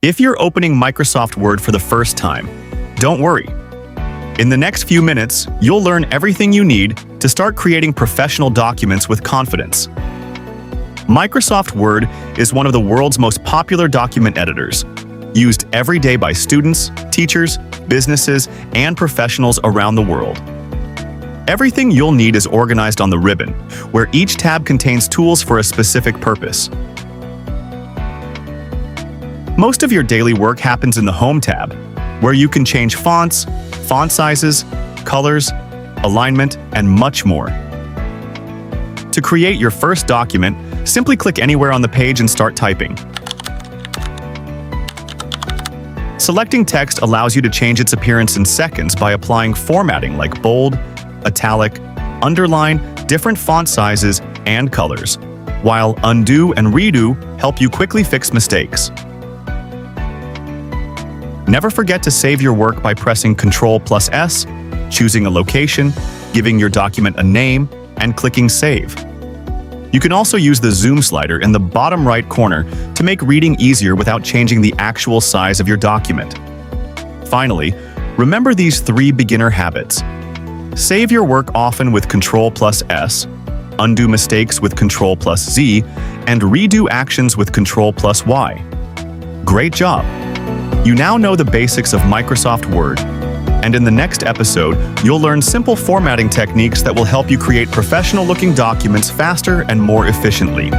If you're opening Microsoft Word for the first time, don't worry. In the next few minutes, you'll learn everything you need to start creating professional documents with confidence. Microsoft Word is one of the world's most popular document editors, used every day by students, teachers, businesses, and professionals around the world. Everything you'll need is organized on the ribbon, where each tab contains tools for a specific purpose. Most of your daily work happens in the Home tab, where you can change fonts, font sizes, colors, alignment, and much more. To create your first document, simply click anywhere on the page and start typing. Selecting text allows you to change its appearance in seconds by applying formatting like bold, italic, underline, different font sizes, and colors, while undo and redo help you quickly fix mistakes. Never forget to save your work by pressing Ctrl+S, choosing a location, giving your document a name, and clicking Save. You can also use the zoom slider in the bottom right corner to make reading easier without changing the actual size of your document. Finally, remember these 3 beginner habits. Save your work often with Ctrl+S, undo mistakes with Ctrl+Z, and redo actions with Ctrl+Y. Great job! You now know the basics of Microsoft Word, and in the next episode, you'll learn simple formatting techniques that will help you create professional-looking documents faster and more efficiently.